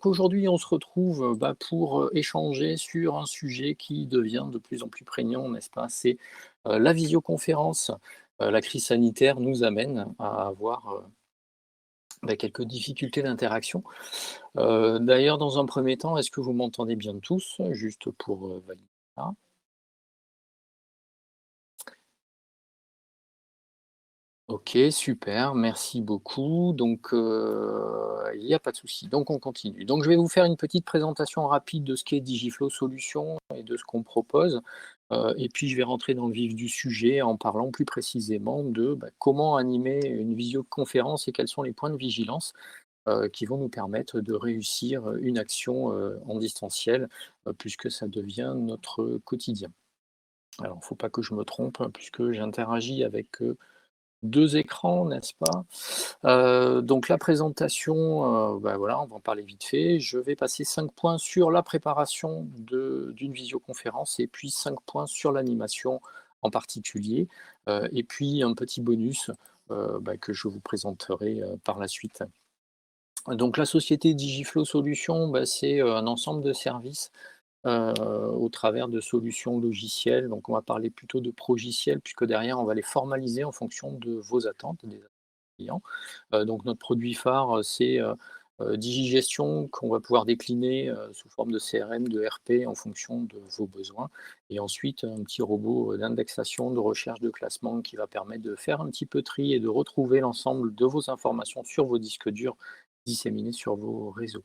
Aujourd'hui, on se retrouve pour échanger sur un sujet qui devient de plus en plus prégnant, n'est-ce pas? C'est la visioconférence. La crise sanitaire nous amène à avoir quelques difficultés d'interaction. D'ailleurs, dans un premier temps, est-ce que vous m'entendez bien tous? Juste pour valider ça. OK, super, merci beaucoup. Donc, il n'y a pas de souci. Donc on continue. Donc je vais vous faire une petite présentation rapide de ce qu'est Digiflow Solutions et de ce qu'on propose. Et puis je vais rentrer dans le vif du sujet en parlant plus précisément de, comment animer une visioconférence et quels sont les points de vigilance, qui vont nous permettre de réussir, une action, en distanciel, puisque ça devient notre quotidien. Alors, il ne faut pas que je me trompe, puisque j'interagis avec, 2 écrans, n'est-ce pas? Donc la présentation, voilà, on va en parler vite fait. Je vais passer 5 points sur la préparation d'une visioconférence et puis 5 points sur l'animation en particulier, et puis un petit bonus, que je vous présenterai, par la suite. Donc la société Digiflow Solutions, c'est, un ensemble de services au travers de solutions logicielles. Donc on va parler plutôt de progiciels puisque derrière on va les formaliser en fonction de vos attentes, des attentes clients. Donc notre produit phare, c'est, Digigestion qu'on va pouvoir décliner, sous forme de CRM, de RP en fonction de vos besoins et ensuite un petit robot, d'indexation, de recherche, de classement qui va permettre de faire un petit peu tri et de retrouver l'ensemble de vos informations sur vos disques durs disséminés sur vos réseaux.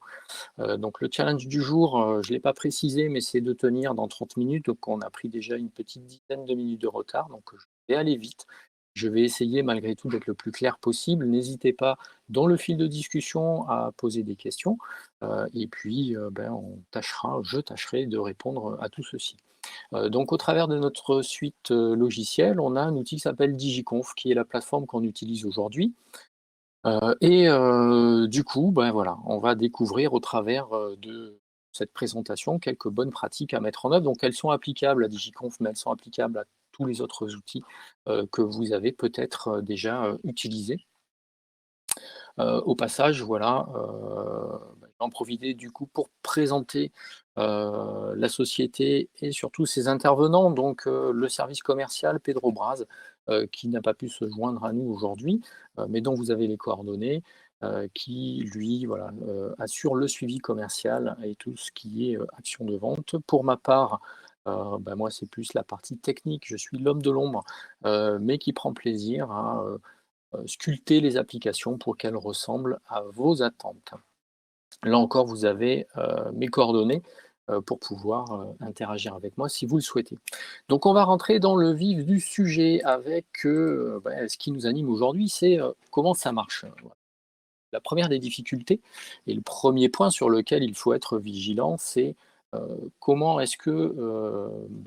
Donc le challenge du jour, je ne l'ai pas précisé, mais c'est de tenir dans 30 minutes. Donc on a pris déjà une petite dizaine de minutes de retard, donc je vais aller vite. Je vais essayer malgré tout d'être le plus clair possible. N'hésitez pas, dans le fil de discussion, à poser des questions. Et puis, je tâcherai de répondre à tout ceci. Donc au travers de notre suite logicielle, on a un outil qui s'appelle Digiconf, qui est la plateforme qu'on utilise aujourd'hui. Du coup, voilà, on va découvrir au travers, de cette présentation quelques bonnes pratiques à mettre en œuvre. Donc elles sont applicables à Digiconf, mais elles sont applicables à tous les autres outils, que vous avez peut-être, déjà, utilisés. Au passage, voilà, j'en profiter du coup pour présenter, la société et surtout ses intervenants. Donc, le service commercial Pedro Braz, qui n'a pas pu se joindre à nous aujourd'hui, mais dont vous avez les coordonnées, qui lui, voilà, assure le suivi commercial et tout ce qui est, action de vente. Pour ma part, moi, c'est plus la partie technique. Je suis l'homme de l'ombre, mais qui prend plaisir à, sculpter les applications pour qu'elles ressemblent à vos attentes. Là encore, vous avez, mes coordonnées, pour pouvoir, interagir avec moi si vous le souhaitez. Donc on va rentrer dans le vif du sujet avec, ce qui nous anime aujourd'hui, c'est, comment ça marche? Voilà. La première des difficultés et le premier point sur lequel il faut être vigilant, c'est, comment est-ce que,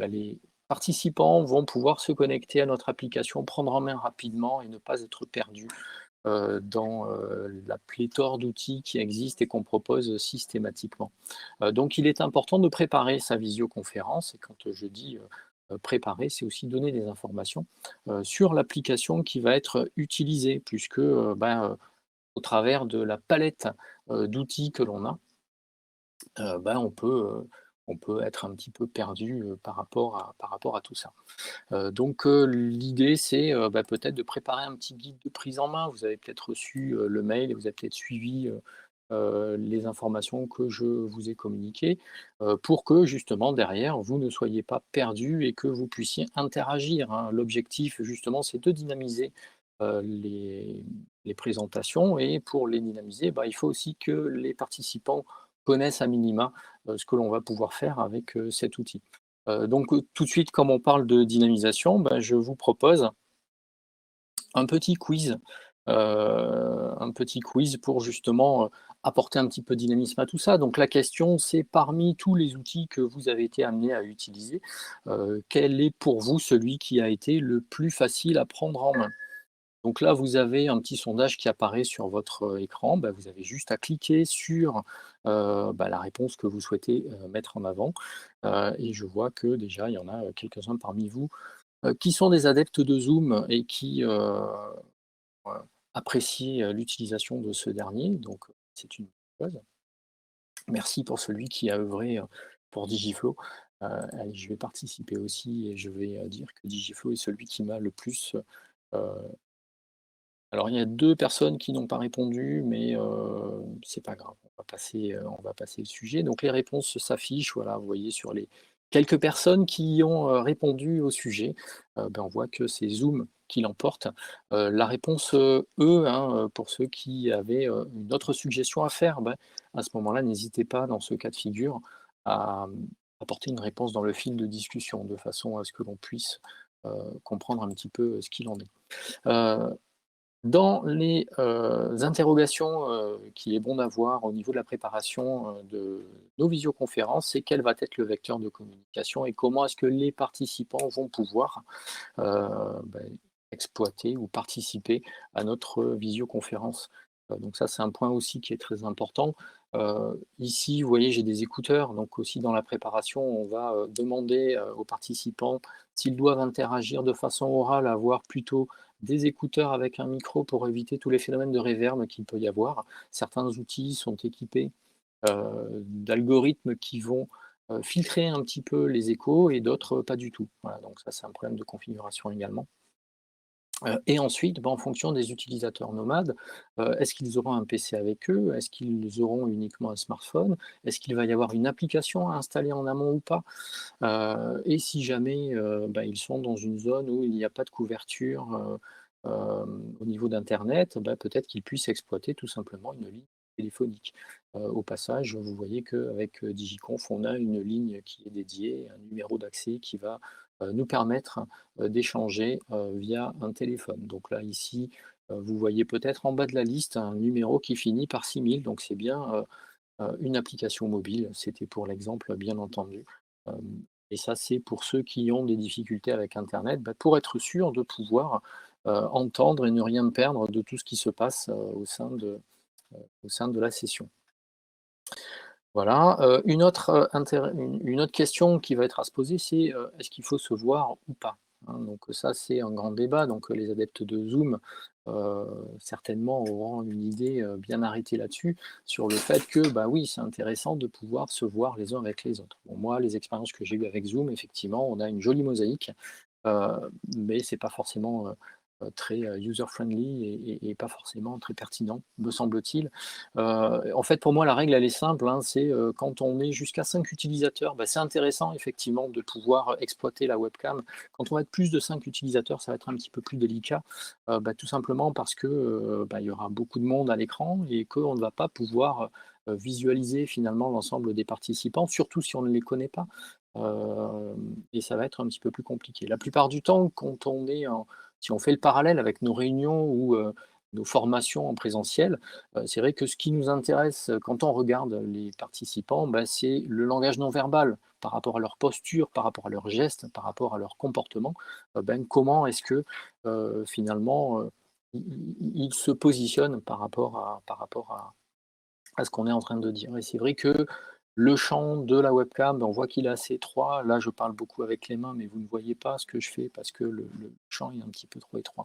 les participants vont pouvoir se connecter à notre application, prendre en main rapidement et ne pas être perdus, dans, la pléthore d'outils qui existent et qu'on propose systématiquement. Donc il est important de préparer sa visioconférence et quand je dis, préparer, c'est aussi donner des informations, sur l'application qui va être utilisée puisque, au travers de la palette, d'outils que l'on a, on peut être un petit peu perdu, par rapport à tout ça. Donc l'idée c'est, peut-être de préparer un petit guide de prise en main. Vous avez peut-être reçu, le mail et vous avez peut-être suivi, les informations que je vous ai communiquées, pour que justement derrière vous ne soyez pas perdu et que vous puissiez interagir, hein. L'objectif justement c'est de dynamiser, les présentations et pour les dynamiser, il faut aussi que les participants connaissent à minima, ce que l'on va pouvoir faire avec, cet outil. Tout de suite, comme on parle de dynamisation, je vous propose un petit quiz, pour justement, apporter un petit peu de dynamisme à tout ça. Donc la question, c'est parmi tous les outils que vous avez été amenés à utiliser, quel est pour vous celui qui a été le plus facile à prendre en main? Donc là, vous avez un petit sondage qui apparaît sur votre, écran. Vous avez juste à cliquer sur, la réponse que vous souhaitez, mettre en avant, et je vois que déjà il y en a, quelques-uns parmi vous, qui sont des adeptes de Zoom et qui, apprécient, l'utilisation de ce dernier, donc c'est une bonne chose. Merci pour celui qui a œuvré pour Digiflow. Allez, je vais participer aussi et je vais dire que Digiflow est celui qui m'a le plus. Alors, il y a 2 personnes qui n'ont pas répondu, mais c'est pas grave, on va passer le sujet. Donc les réponses s'affichent, voilà, vous voyez sur les quelques personnes qui ont, répondu au sujet, on voit que c'est Zoom qui l'emporte. La réponse, E, hein, pour ceux qui avaient, une autre suggestion à faire, à ce moment-là, n'hésitez pas dans ce cas de figure à, apporter une réponse dans le fil de discussion, de façon à ce que l'on puisse, comprendre un petit peu, ce qu'il en est. Heu dans les, interrogations, qu'il est bon d'avoir au niveau de la préparation, de nos visioconférences, c'est quel va être le vecteur de communication et comment est-ce que les participants vont pouvoir, heu, bah, exploiter ou participer à notre visioconférence. Donc ça, c'est un point aussi qui est très important. Ici, vous voyez, j'ai des écouteurs, donc aussi dans la préparation, on va, demander, aux participants s'ils doivent interagir de façon orale, avoir plutôt des écouteurs avec un micro pour éviter tous les phénomènes de réverb qu'il peut y avoir. Certains outils sont équipés, d'algorithmes qui vont, filtrer un petit peu les échos et d'autres pas du tout. Voilà, donc ça, c'est un problème de configuration également. Et ensuite, en fonction des utilisateurs nomades, est-ce qu'ils auront un PC avec eux? Est-ce qu'ils auront uniquement un smartphone? Est-ce qu'il va y avoir une application à installer en amont ou pas? Et si jamais, ils sont dans une zone où il n'y a pas de couverture, au niveau d'internet, peut-être qu'ils puissent exploiter tout simplement une ligne téléphonique. Au passage, vous voyez qu'avec, Digiconf, on a une ligne qui est dédiée, un numéro d'accès qui va, nous permettre, d'échanger, via un téléphone. Donc là, ici, vous voyez peut-être en bas de la liste un numéro qui finit par 6000, donc c'est bien, une application mobile. C'était pour l'exemple, bien entendu. Hem et ça, c'est pour ceux qui ont des difficultés avec internet, pour être sûr de pouvoir, entendre et ne rien perdre de tout ce qui se passe, au sein de la session. Voilà, une autre question qui va être à se poser, c'est, est-ce qu'il faut se voir ou pas? Hein, donc ça, c'est un grand débat, donc les adeptes de Zoom, heu, certainement auront une idée, bien arrêtée là-dessus, sur le fait que, oui, c'est intéressant de pouvoir se voir les uns avec les autres. Bon, moi, les expériences que j'ai eues avec Zoom, effectivement, on a une jolie mosaïque, mais c'est pas forcément, très, user friendly et pas forcément très pertinent, me semble-t-il. En fait, pour moi, la règle, elle est simple, hein, c'est, quand on est jusqu'à 5 utilisateurs, c'est intéressant effectivement de pouvoir exploiter la webcam. Quand on va être plus de 5 utilisateurs, ça va être un petit peu plus délicat, tout simplement parce que, il y aura beaucoup de monde à l'écran et qu'on ne va pas pouvoir, visualiser finalement l'ensemble des participants, surtout si on ne les connaît pas. Et ça va être un petit peu plus compliqué. La plupart du temps, quand on est en si on fait le parallèle avec nos réunions ou, nos formations en présentiel, c'est vrai que ce qui nous intéresse, quand on regarde les participants, c'est le langage non verbal par rapport à leur posture, par rapport à leurs gestes, par rapport à leur comportement. Comment est-ce que, finalement, ils se positionnent par rapport à ce qu'on est en train de dire. Et c'est vrai que le champ de la webcam, on voit qu'il est assez étroit. Là, je parle beaucoup avec les mains, mais vous ne voyez pas ce que je fais parce que le champ est un petit peu trop étroit.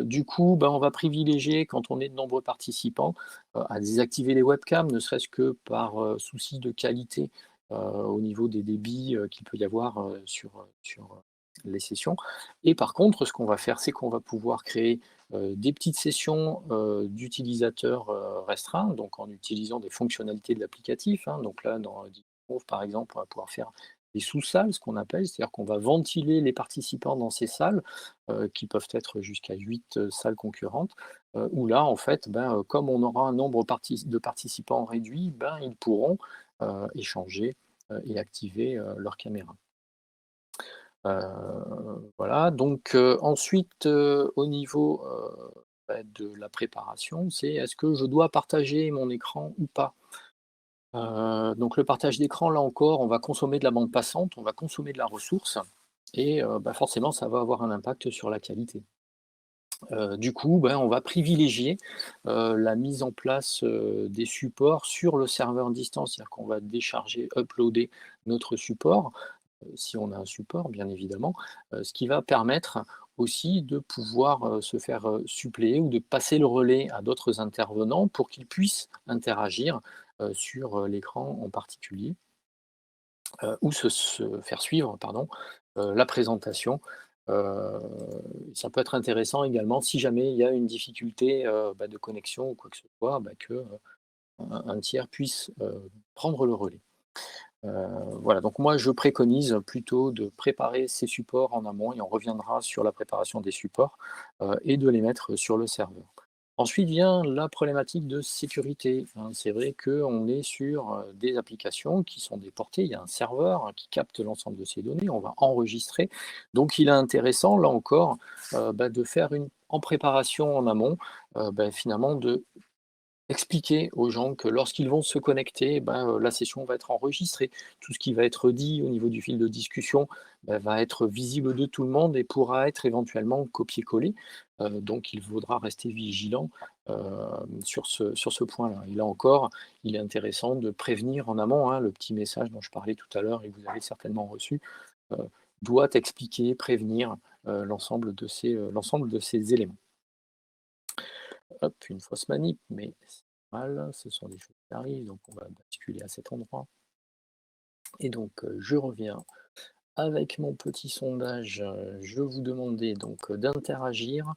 Du coup, on va privilégier, quand on est de nombreux participants, à désactiver les webcams, ne serait-ce que par souci de qualité au niveau des débits qu'il peut y avoir sur les sessions. Et par contre, ce qu'on va faire, c'est qu'on va pouvoir créer des petites sessions, d'utilisateurs, restreints, donc en utilisant des fonctionnalités de l'applicatif, hein. Donc là, dans DigiConf, par exemple, on va pouvoir faire des sous-salles, ce qu'on appelle, c'est-à-dire qu'on va ventiler les participants dans ces salles, qui peuvent être jusqu'à 8 salles concurrentes, où là, en fait, comme on aura un nombre de participants réduit, ils pourront, échanger, et activer, leur caméra. Voilà, donc ensuite, au niveau, de la préparation, c'est est-ce que je dois partager mon écran ou pas? Donc le partage d'écran, là encore, on va consommer de la bande passante, on va consommer de la ressource et forcément, ça va avoir un impact sur la qualité. Du coup, on va privilégier, la mise en place, des supports sur le serveur distance. C'est-à-dire qu'on va décharger, uploader notre support, si on a un support bien évidemment, ce qui va permettre aussi de pouvoir, se faire, suppléer ou de passer le relais à d'autres intervenants pour qu'ils puissent interagir, sur l'écran en particulier, ou se faire suivre, pardon, la présentation. Heu, Ça peut être intéressant également si jamais il y a une difficulté, de connexion ou quoi que ce soit, que, un tiers puisse, prendre le relais. Heu, voilà, donc moi je préconise plutôt de préparer ces supports en amont et on reviendra sur la préparation des supports, et de les mettre sur le serveur. Ensuite vient la problématique de sécurité, hein. C'est vrai qu'on est sur, des applications qui sont déportées. Il y a un serveur, qui capte l'ensemble de ces données, on va enregistrer. Donc il est intéressant, là encore, de faire une en préparation en amont, finalement de expliquer aux gens que lorsqu'ils vont se connecter, la session va être enregistrée. Tout ce qui va être dit au niveau du fil de discussion, va être visible de tout le monde et pourra être éventuellement copié-collé. Donc il faudra rester vigilant, sur ce point-là. Et là encore, il est intéressant de prévenir en amont, hein, le petit message dont je parlais tout à l'heure et que vous avez certainement reçu, heu, doit expliquer, prévenir, l'ensemble de ces éléments. Hop, une fausse manip, mais c'est normal, ce sont des choses qui arrivent, donc on va basculer à cet endroit. Et donc, je reviens avec mon petit sondage. Je vous demandais donc, d'interagir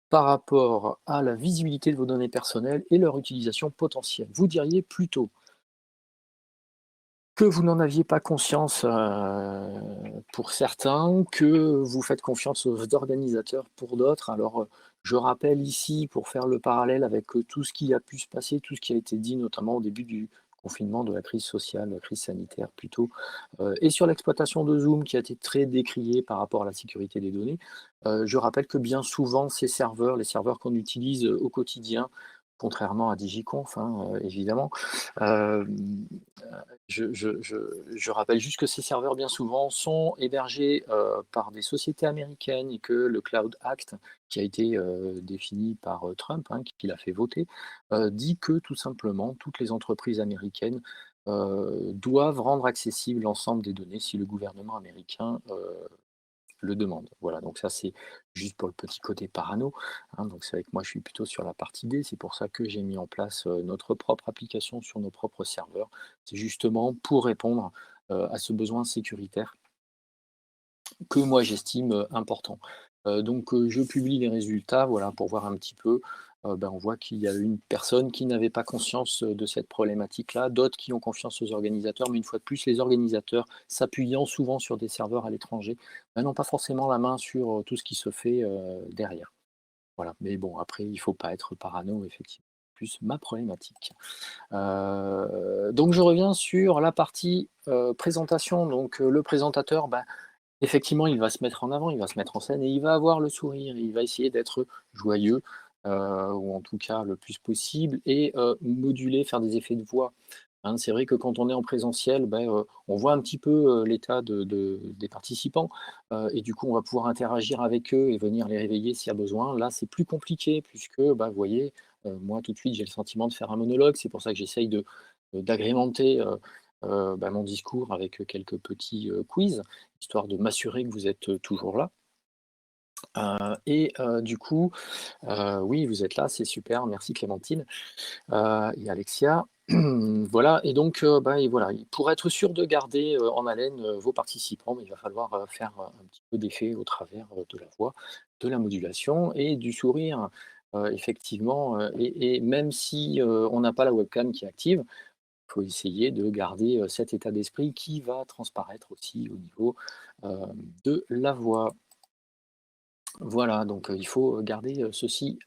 par rapport à la visibilité de vos données personnelles et leur utilisation potentielle. Vous diriez plutôt que vous n'en aviez pas conscience, pour certains, que vous faites confiance aux organisateurs pour d'autres. Alors, je rappelle ici, pour faire le parallèle avec, tout ce qui a pu se passer, tout ce qui a été dit, notamment au début du confinement, de la crise sociale, la crise sanitaire plutôt, et sur l'exploitation de Zoom qui a été très décriée par rapport à la sécurité des données. Je rappelle que bien souvent ces serveurs, les serveurs qu'on utilise, au quotidien, contrairement à Digiconf, hein, évidemment, hem je rappelle juste que ces serveurs, bien souvent, sont hébergés, par des sociétés américaines et que le Cloud Act, qui a été, défini par, Trump, hein, qui l'a fait voter, dit que tout simplement, toutes les entreprises américaines, doivent rendre accessible l'ensemble des données si le gouvernement américain, le demande. Voilà, donc ça c'est juste pour le petit côté parano, hein, donc c'est vrai que moi je suis plutôt sur la partie D, c'est pour ça que j'ai mis en place, notre propre application sur nos propres serveurs. C'est justement pour répondre, à ce besoin sécuritaire que moi j'estime, important. Donc je publie les résultats, voilà, pour voir un petit peu, on voit qu'il y a une personne qui n'avait pas conscience, de cette problématique-là, d'autres qui ont confiance aux organisateurs, mais une fois de plus, les organisateurs, s'appuyant souvent sur des serveurs à l'étranger, n'ont pas forcément la main sur, tout ce qui se fait, derrière. Voilà, mais bon, après, il ne faut pas être parano, effectivement, plus ma problématique. Donc je reviens sur la partie, présentation, donc le présentateur, effectivement, il va se mettre en avant, il va se mettre en scène et il va avoir le sourire. Il va essayer d'être joyeux, ou en tout cas le plus possible et moduler, faire des effets de voix. Hein, c'est vrai que quand on est en présentiel, on voit un petit peu, l'état des participants, et du coup, on va pouvoir interagir avec eux et venir les réveiller s'il y a besoin. Là, c'est plus compliqué puisque, vous voyez, moi tout de suite, j'ai le sentiment de faire un monologue. C'est pour ça que j'essaye d'agrémenter, mon discours avec, quelques petits, quiz, histoire de m'assurer que vous êtes, toujours là. Du coup, oui, vous êtes là, c'est super, merci Clémentine, et Alexia. Voilà et donc, et voilà, pour être sûr de garder, en haleine, vos participants, il va falloir, faire, un petit peu d'effet au travers, de la voix, de la modulation et du sourire, effectivement, et même si, on n'a pas la webcam qui est active, il faut essayer de garder, cet état d'esprit qui va transparaître aussi au niveau, de la voix. Voilà, donc, il faut garder, ceci,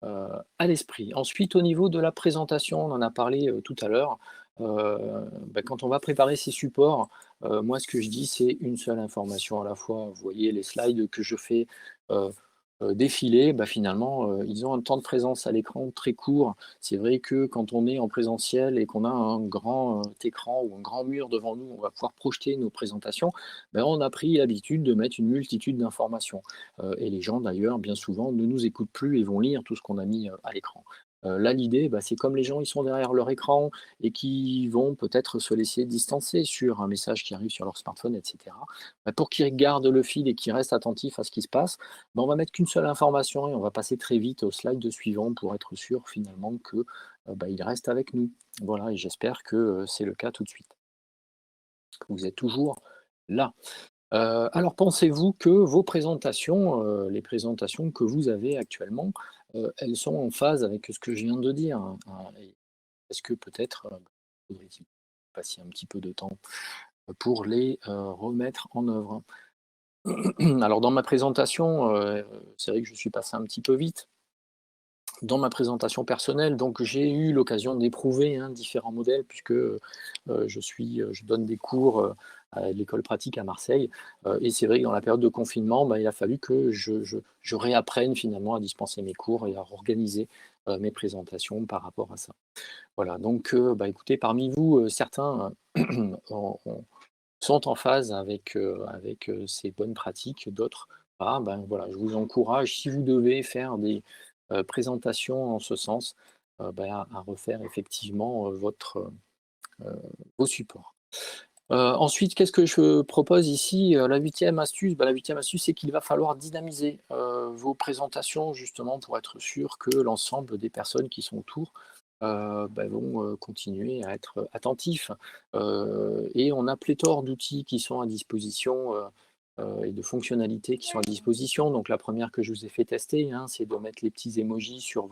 à l'esprit. Ensuite, au niveau de la présentation, on en a parlé, tout à l'heure, quand on va préparer ces supports, moi ce que je dis, c'est une seule information à la fois. Vous voyez les slides que je fais, heu défiler, finalement, ils ont un temps de présence à l'écran très court. C'est vrai que quand on est en présentiel et qu'on a un grand, écran ou un grand mur devant nous, on va pouvoir projeter nos présentations, on a pris l'habitude de mettre une multitude d'informations. Et les gens d'ailleurs, bien souvent, ne nous écoutent plus et vont lire tout ce qu'on a mis, à l'écran. Là, l'idée, c'est comme les gens, ils sont derrière leur écran et qui vont peut-être se laisser distancer sur un message qui arrive sur leur smartphone, et cetera. Pour qu'ils gardent le fil et qu'ils restent attentifs à ce qui se passe, on va mettre qu'une seule information et on va passer très vite au slide suivant pour être sûr finalement que, il reste avec nous. Voilà et j'espère que, c'est le cas tout de suite. Que vous êtes toujours là. Alors pensez-vous que vos présentations, les présentations que vous avez actuellement, elles sont en phase avec ce que je viens de dire, hein? Et est-ce que peut-être, faudrait-il passer un petit peu de temps pour les, remettre en œuvre? Alors dans ma présentation, c'est vrai que je suis passé un petit peu vite. Dans ma présentation personnelle, donc j'ai eu l'occasion d'éprouver, hein, différents modèles puisque, je donne des cours, à l'école pratique à Marseille, et c'est vrai que dans la période de confinement, il a fallu que je réapprenne finalement à dispenser mes cours et à organiser, mes présentations par rapport à ça. Voilà donc, écoutez, parmi vous, certains, sont en phase avec ces bonnes pratiques, d'autres pas. Voilà, je vous encourage, si vous devez faire des, présentations en ce sens, à refaire effectivement, vos supports. Ensuite, qu'est-ce que je propose ici? La huitième astuce, la huitième astuce, c'est qu'il va falloir dynamiser, vos présentations justement pour être sûr que l'ensemble des personnes qui sont autour, vont, continuer à être attentifs. Et on a pléthore d'outils qui sont à disposition, et de fonctionnalités qui sont à disposition. Donc la première que je vous ai fait tester, hein, c'est de mettre les petits emojis en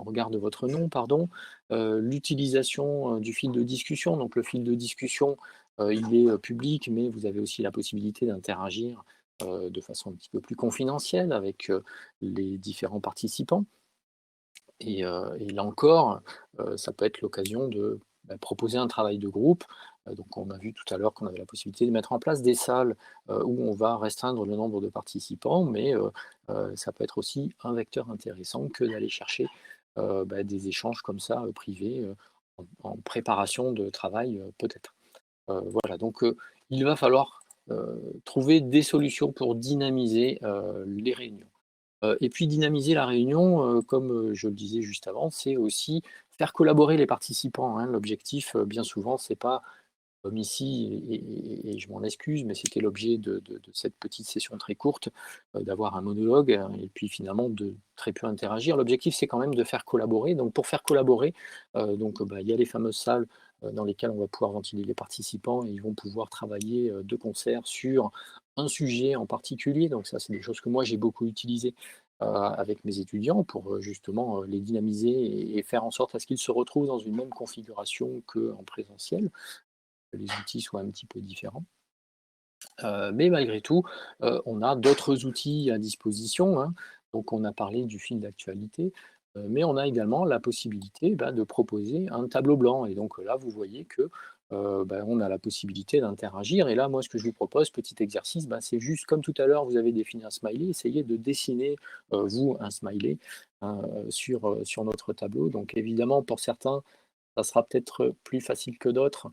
regard de votre nom, pardon. L'utilisation, du fil de discussion. Donc le fil de discussion, il est, public, mais vous avez aussi la possibilité d'interagir, de façon un petit peu plus confidentielle avec, les différents participants. Et là encore, ça peut être l'occasion de, proposer un travail de groupe. Donc on a vu tout à l'heure qu'on avait la possibilité de mettre en place des salles, où on va restreindre le nombre de participants, mais ça peut être aussi un vecteur intéressant que d'aller chercher, des échanges comme ça, privés, en préparation de travail, peut-être. Voilà donc il va falloir, trouver des solutions pour dynamiser, les réunions. Et puis dynamiser la réunion, comme, je le disais juste avant, c'est aussi faire collaborer les participants, hein. L'objectif, bien souvent, c'est pas comme ici et je m'en excuse, mais c'était l'objet de cette petite session très courte, d'avoir un monologue, et puis finalement de très peu interagir. L'objectif, c'est quand même de faire collaborer. Donc pour faire collaborer, il y a les fameuses salles, dans lesquelles on va pouvoir ventiler les participants et ils vont pouvoir travailler, de concert sur un sujet en particulier. Donc ça, c'est des choses que moi j'ai beaucoup utilisées, avec mes étudiants pour, justement, les dynamiser et faire en sorte à ce qu'ils se retrouvent dans une même configuration qu'en présentiel, que les outils soient un petit peu différents. Mais malgré tout, on a d'autres outils à disposition, hein. Donc on a parlé du fil d'actualité, mais on a également la possibilité, de proposer un tableau blanc et donc là, vous voyez que, on a la possibilité d'interagir et là, moi, ce que je vous propose, petit exercice, c'est juste comme tout à l'heure, vous avez défini un smiley, essayez de dessiner, vous, un smiley, sur notre tableau. Donc évidemment, pour certains, ça sera peut-être plus facile que d'autres.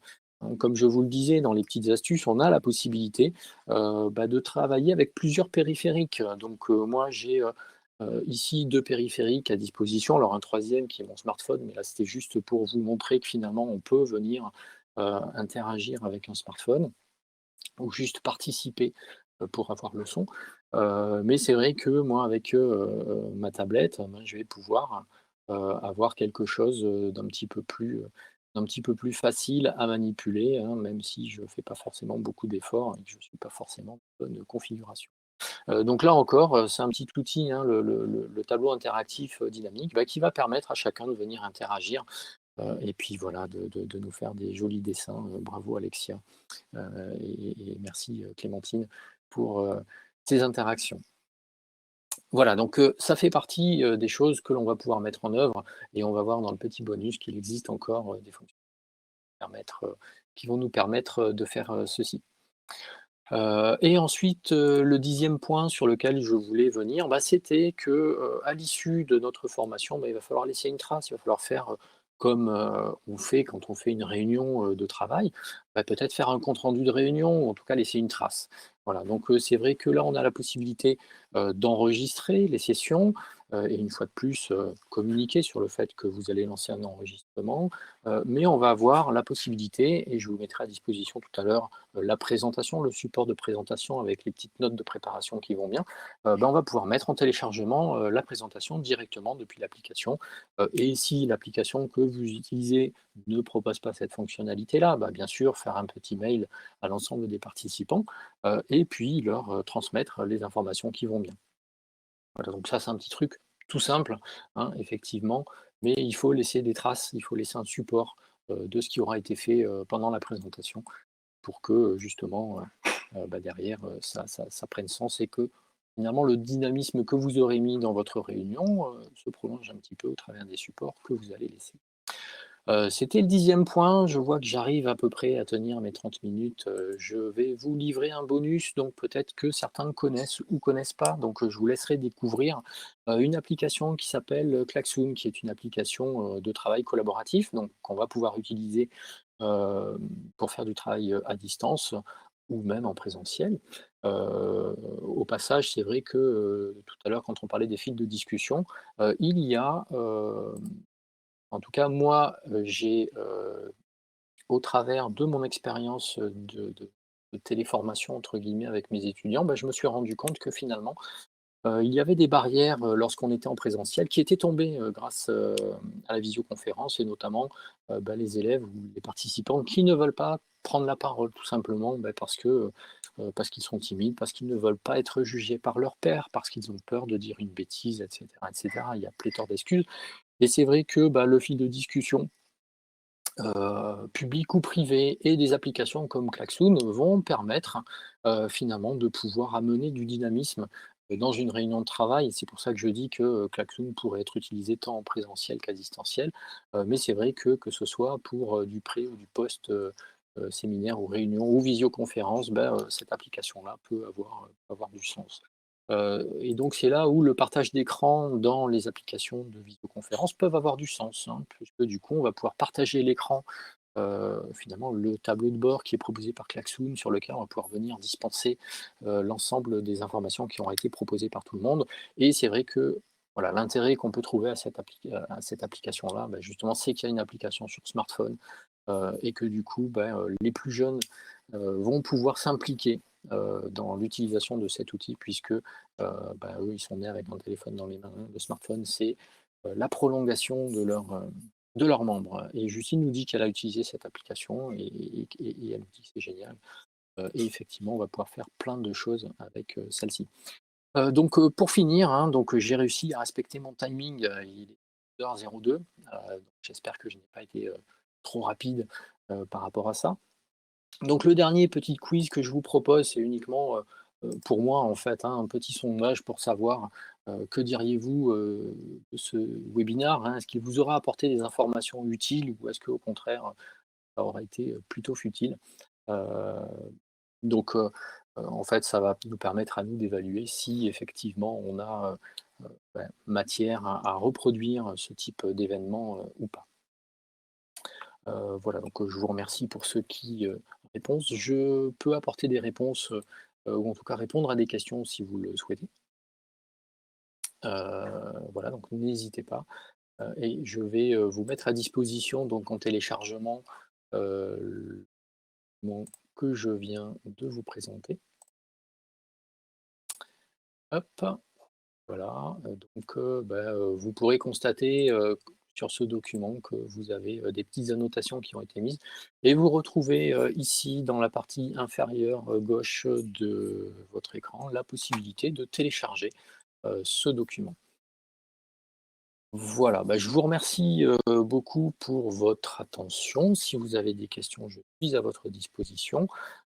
Comme je vous le disais, dans les petites astuces, on a la possibilité, de travailler avec plusieurs périphériques. Donc, moi, j'ai, ici 2 périphériques à disposition. Alors un troisième qui est mon smartphone, mais là, c'était juste pour vous montrer que finalement, on peut venir, interagir avec un smartphone ou juste participer, pour avoir le son. Mais c'est vrai que moi, avec, ma tablette, je vais pouvoir, avoir quelque chose, d'un petit peu plus facile à manipuler, hein, même si je ne fais pas forcément beaucoup d'efforts et que je ne suis pas forcément en bonne configuration. Donc là encore, c'est un petit outil, hein, le tableau interactif, dynamique, qui va permettre à chacun de venir interagir, et puis voilà, de nous faire des jolis dessins. Bravo Alexia. Et merci, Clémentine pour, ces interactions. Voilà, donc ça fait partie, des choses que l'on va pouvoir mettre en œuvre et on va voir dans le petit bonus qu'il existe encore, des fonctions qui vont nous permettre, de faire, ceci. Et ensuite, le dixième point sur lequel je voulais venir, c'était que, à l'issue de notre formation, il va falloir laisser une trace. Il va falloir faire, comme, on fait quand on fait une réunion, de travail. Peut-être faire un compte rendu de réunion ou en tout cas laisser une trace. Voilà, donc c'est vrai que là, on a la possibilité, d'enregistrer les sessions, et une fois de plus, communiquer sur le fait que vous allez lancer un enregistrement, mais on va avoir la possibilité, et je vous mettrai à disposition tout à l'heure, la présentation, le support de présentation avec les petites notes de préparation qui vont bien, on va pouvoir mettre en téléchargement, la présentation directement depuis l'application, et si l'application que vous utilisez ne propose pas cette fonctionnalité-là, bien sûr, faire un petit mail à l'ensemble des participants, et puis leur, transmettre les informations qui vont bien. Voilà, donc ça, c'est un petit truc tout simple, hein, effectivement, mais il faut laisser des traces, il faut laisser un support, de ce qui aura été fait, pendant la présentation pour que, justement, derrière, ça prenne sens et que, finalement, le dynamisme que vous aurez mis dans votre réunion, se prolonge un petit peu au travers des supports que vous allez laisser. C'était le 10e point. Je vois que j'arrive à peu près à tenir mes 30 minutes. Je vais vous livrer un bonus, donc peut-être que certains connaissent ou connaissent pas. Donc, je vous laisserai découvrir, une application qui s'appelle, Klaxoon, qui est une application, de travail collaboratif, donc qu'on va pouvoir utiliser, pour faire du travail, à distance ou même en présentiel. Au passage, c'est vrai que, tout à l'heure, quand on parlait des fils de discussion, il y a, en tout cas, moi, j'ai, au travers de mon expérience, de «téléformation» entre guillemets avec mes étudiants, je me suis rendu compte que finalement, il y avait des barrières, lorsqu'on était en présentiel qui étaient tombées, grâce, à la visioconférence et notamment, les élèves ou les participants qui ne veulent pas prendre la parole tout simplement, parce qu'ils sont timides, parce qu'ils ne veulent pas être jugés par leurs pairs, parce qu'ils ont peur de dire une bêtise et cetera et cetera. Il y a pléthore d'excuses et c'est vrai que, le fil de discussion, public ou privé et des applications comme Klaxoon vont permettre, finalement de pouvoir amener du dynamisme, dans une réunion de travail. C'est pour ça que je dis que, Klaxoon pourrait être utilisé tant en présentiel qu'à distanciel. Mais c'est vrai que ce soit pour, du pré ou du post, séminaire ou réunion ou visioconférence, cette application-là peut avoir du sens. Et donc c'est là où le partage d'écran dans les applications de visioconférence peuvent avoir du sens, hein, puisque du coup on va pouvoir partager l'écran, finalement le tableau de bord qui est proposé par Klaxoon sur lequel on va pouvoir venir dispenser, l'ensemble des informations qui ont été proposées par tout le monde et c'est vrai que, voilà, l'intérêt qu'on peut trouver à cette application-là, justement, c'est qu'il y a une application sur smartphone, et que du coup, les plus jeunes, vont pouvoir s'impliquer, dans l'utilisation de cet outil puisque, eux, ils sont nés avec un téléphone dans les mains. Le smartphone, c'est, la prolongation de leurs membres et Justine nous dit qu'elle a utilisé cette application et elle nous dit que c'est génial, et effectivement, on va pouvoir faire plein de choses avec, celle-ci. Pour finir, hein, j'ai réussi à respecter mon timing, il est 12h02, j'espère que je n'ai pas été, trop rapide, par rapport à ça. Donc le dernier petit quiz que je vous propose, c'est uniquement, pour moi en fait, hein, un petit sondage pour savoir, que diriez-vous, de ce webinaire, hein? Est-ce qu'il vous aura apporté des informations utiles ou est-ce qu'au contraire, ça aura été, plutôt futile? Heu, en fait, ça va nous permettre à nous d'évaluer si effectivement on a, matière à reproduire ce type, d'événement, ou pas. Voilà, je vous remercie pour ceux qui, répondent. Je peux apporter des réponses, ou en tout cas répondre à des questions si vous le souhaitez. Voilà, donc n'hésitez pas, et je vais, vous mettre à disposition donc en téléchargement, le document que je viens de vous présenter. Hop, voilà, vous pourrez constater, sur ce document que vous avez, des petites annotations qui ont été mises et vous retrouvez, ici dans la partie inférieure, gauche de votre écran, la possibilité de télécharger, ce document. Voilà, je vous remercie, beaucoup pour votre attention. Si vous avez des questions, je suis à votre disposition.